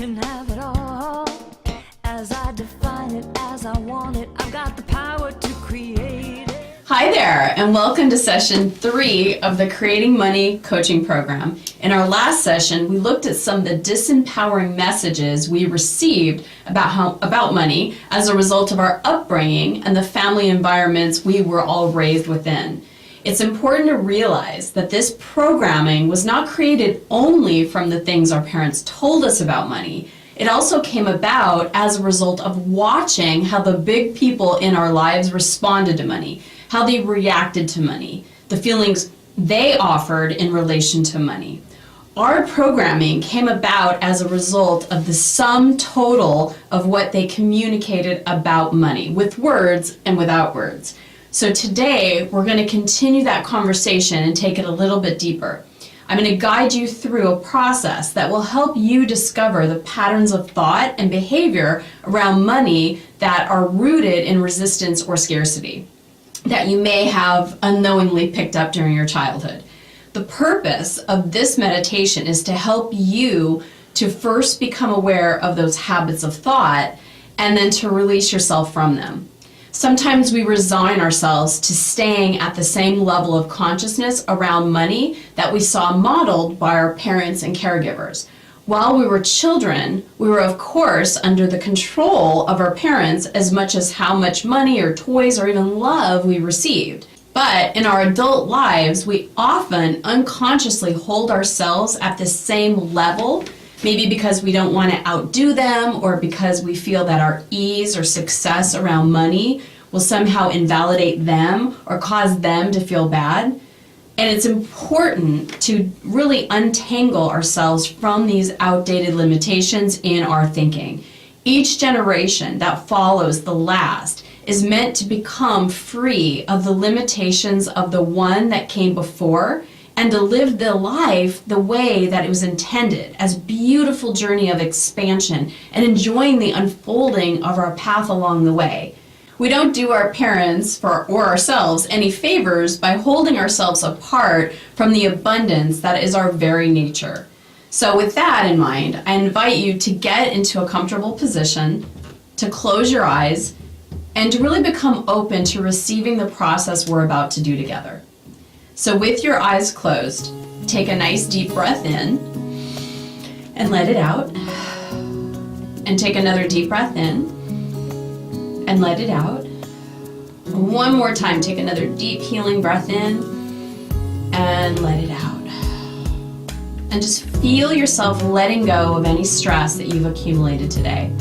can have it all, as I define it, as I want it. I've got the power to create it. Hi there, and welcome to session 3 of the Creating Money coaching program. In our last session, we looked at some of the disempowering messages we received about money as a result of our upbringing and the family environments we were all raised within. It's important to realize that this programming was not created only from the things our parents told us about money. It also came about as a result of watching how the big people in our lives responded to money, how they reacted to money, the feelings they offered in relation to money. Our programming came about as a result of the sum total of what they communicated about money, with words and without words. So today, we're going to continue that conversation and take it a little bit deeper. I'm going to guide you through a process that will help you discover the patterns of thought and behavior around money that are rooted in resistance or scarcity that you may have unknowingly picked up during your childhood. The purpose of this meditation is to help you to first become aware of those habits of thought and then to release yourself from them. Sometimes we resign ourselves to staying at the same level of consciousness around money that we saw modeled by our parents and caregivers. While we were children, we were of course under the control of our parents as much as how much money or toys or even love we received. But in our adult lives, we often unconsciously hold ourselves at the same level, maybe because we don't want to outdo them or because we feel that our ease or success around money will somehow invalidate them or cause them to feel bad. And it's important to really untangle ourselves from these outdated limitations in our thinking. Each generation that follows the last is meant to become free of the limitations of the one that came before and to live the life the way that it was intended, as a beautiful journey of expansion and enjoying the unfolding of our path along the way. We don't do our parents or ourselves any favors by holding ourselves apart from the abundance that is our very nature. So with that in mind, I invite you to get into a comfortable position, to close your eyes, and to really become open to receiving the process we're about to do together. So with your eyes closed, take a nice deep breath in and let it out. And take another deep breath in and let it out. One more time, take another deep healing breath in and let it out. And just feel yourself letting go of any stress that you've accumulated today.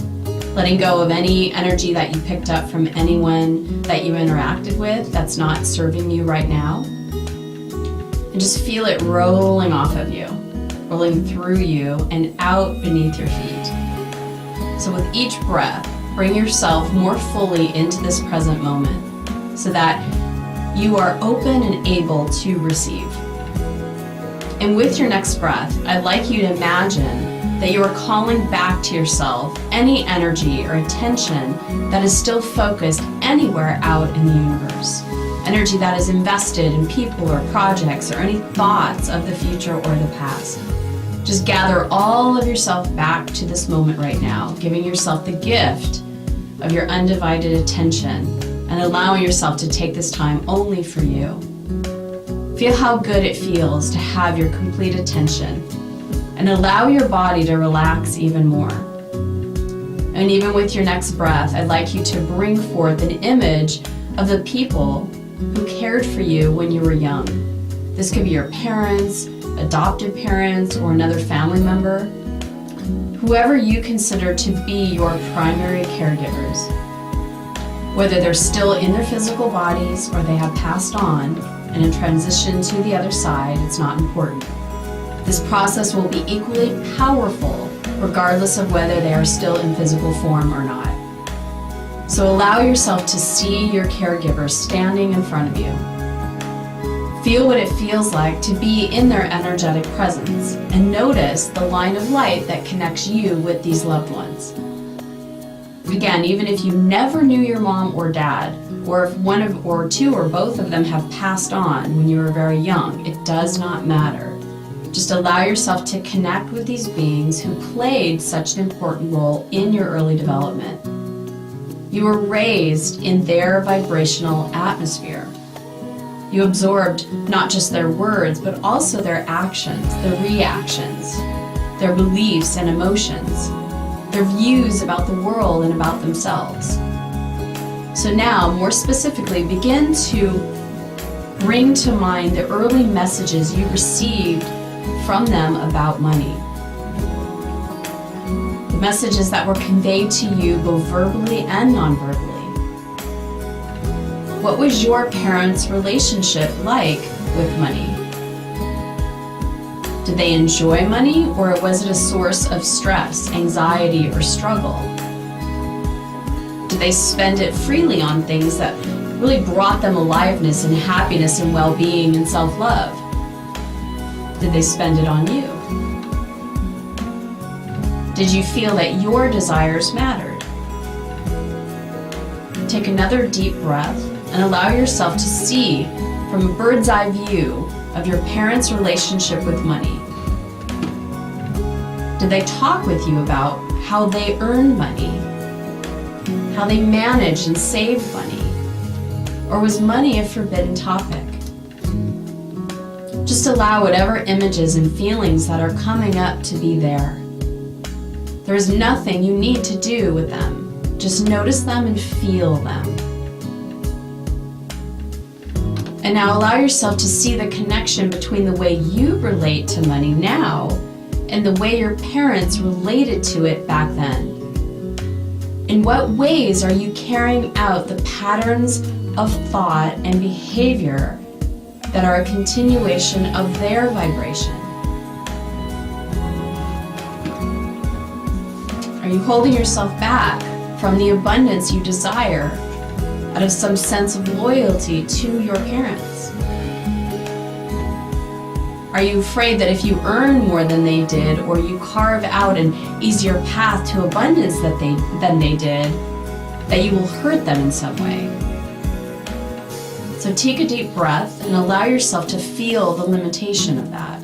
Letting go of any energy that you picked up from anyone that you interacted with that's not serving you right now. And just feel it rolling off of you, rolling through you and out beneath your feet. So with each breath, bring yourself more fully into this present moment so that you are open and able to receive. And with your next breath, I'd like you to imagine that you are calling back to yourself any energy or attention that is still focused anywhere out in the universe. Energy that is invested in people or projects or any thoughts of the future or the past. Just gather all of yourself back to this moment right now, giving yourself the gift of your undivided attention and allowing yourself to take this time only for you. Feel how good it feels to have your complete attention and allow your body to relax even more. And even with your next breath, I'd like you to bring forth an image of the people who cared for you when you were young. This could be your parents, adopted parents, or another family member. Whoever you consider to be your primary caregivers. Whether they're still in their physical bodies or they have passed on and in transition to the other side, it's not important. This process will be equally powerful regardless of whether they are still in physical form or not. So allow yourself to see your caregiver standing in front of you. Feel what it feels like to be in their energetic presence and notice the line of light that connects you with these loved ones. Again, even if you never knew your mom or dad, or if one of or two or both of them have passed on when you were very young, it does not matter. Just allow yourself to connect with these beings who played such an important role in your early development. You were raised in their vibrational atmosphere. You absorbed not just their words, but also their actions, their reactions, their beliefs and emotions, their views about the world and about themselves. So now, more specifically, begin to bring to mind the early messages you received from them about money. The messages that were conveyed to you both verbally and non-verbally. What was your parents' relationship like with money? Did they enjoy money, or was it a source of stress, anxiety, or struggle? Did they spend it freely on things that really brought them aliveness and happiness and well-being and self-love? Did they spend it on you? Did you feel that your desires mattered? Take another deep breath and allow yourself to see from a bird's eye view of your parents' relationship with money. Did they talk with you about how they earned money? How they managed and saved money? Or was money a forbidden topic? Just allow whatever images and feelings that are coming up to be there. There is nothing you need to do with them. Just notice them and feel them. And now allow yourself to see the connection between the way you relate to money now and the way your parents related to it back then. In what ways are you carrying out the patterns of thought and behavior that are a continuation of their vibration? Are you holding yourself back from the abundance you desire out of some sense of loyalty to your parents? Are you afraid that if you earn more than they did, or you carve out an easier path to abundance than they did, that you will hurt them in some way? So take a deep breath and allow yourself to feel the limitation of that.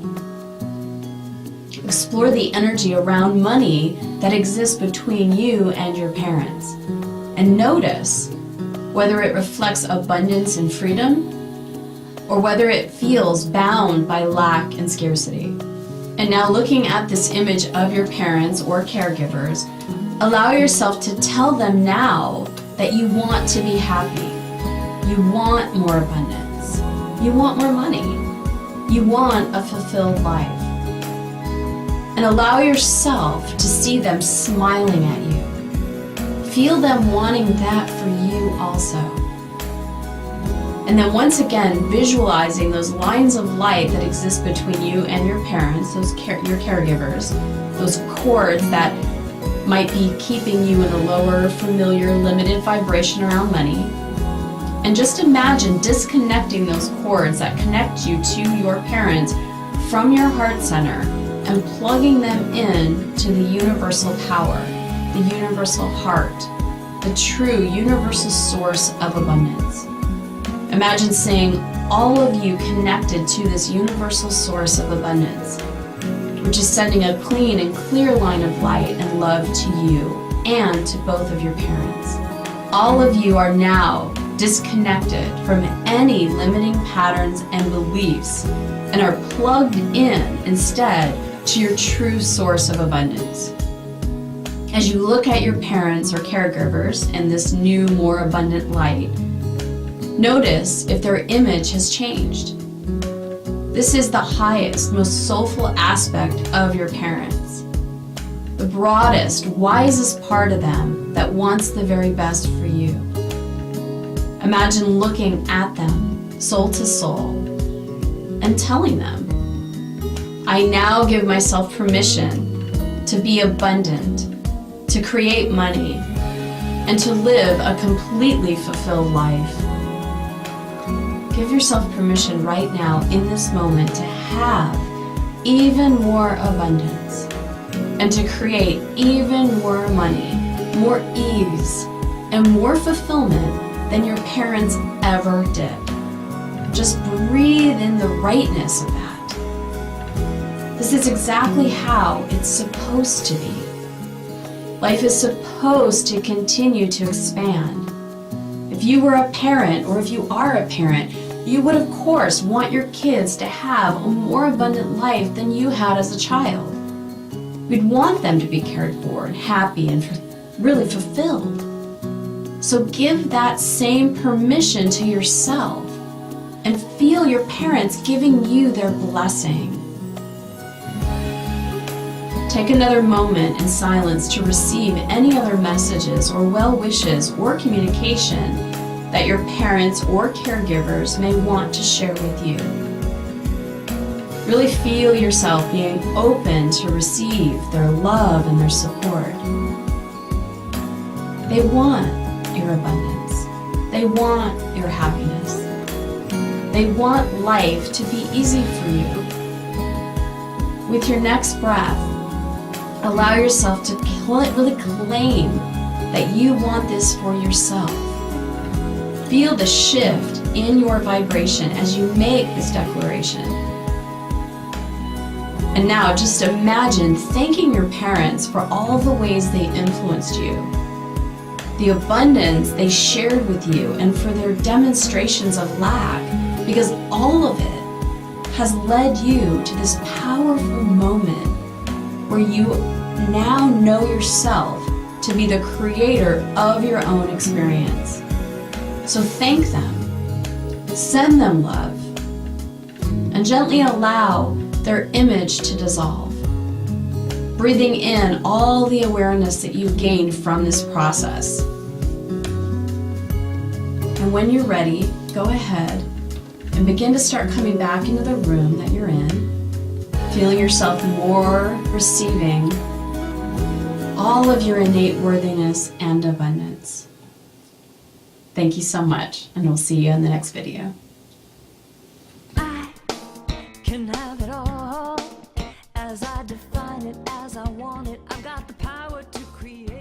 Explore the energy around money that exists between you and your parents. And notice whether it reflects abundance and freedom, or whether it feels bound by lack and scarcity. And now, looking at this image of your parents or caregivers, allow yourself to tell them now that you want to be happy. You want more abundance. You want more money. You want a fulfilled life. And allow yourself to see them smiling at you. Feel them wanting that for you also. And then once again, visualizing those lines of light that exist between you and your parents, your caregivers, those cords that might be keeping you in a lower, familiar, limited vibration around money. And just imagine disconnecting those cords that connect you to your parents from your heart center and plugging them in to the universal power, the universal heart, the true universal source of abundance. Imagine seeing all of you connected to this universal source of abundance, which is sending a clean and clear line of light and love to you and to both of your parents. All of you are now disconnected from any limiting patterns and beliefs and are plugged in instead to your true source of abundance. As you look at your parents or caregivers in this new, more abundant light, notice if their image has changed. This is the highest, most soulful aspect of your parents. The broadest, wisest part of them that wants the very best for you. Imagine looking at them, soul to soul, and telling them, I now give myself permission to be abundant, to create money, and to live a completely fulfilled life. Give yourself permission right now in this moment to have even more abundance and to create even more money, more ease, and more fulfillment than your parents ever did. Just breathe in the rightness of that. This is exactly how it's supposed to be. Life is supposed to continue to expand. If you were a parent, or if you are a parent, you would of course want your kids to have a more abundant life than you had as a child. We'd want them to be cared for and happy and really fulfilled. So give that same permission to yourself and feel your parents giving you their blessing. Take another moment in silence to receive any other messages or well wishes or communication that your parents or caregivers may want to share with you. Really feel yourself being open to receive their love and their support. They want your abundance. They want your happiness. They want life to be easy for you. With your next breath, allow yourself to really claim that you want this for yourself. Feel the shift in your vibration as you make this declaration. And now just imagine thanking your parents for all the ways they influenced you, the abundance they shared with you, and for their demonstrations of lack, because all of it has led you to this powerful moment where you now know yourself to be the creator of your own experience. So thank them, send them love, and gently allow their image to dissolve, breathing in all the awareness that you've gained from this process. And when you're ready, go ahead and begin to start coming back into the room that you're in, feeling yourself more receiving all of your innate worthiness and abundance. Thank you so much, and we'll see you in the next video. I can have it all as I define it, as I want it. I've got the power to create.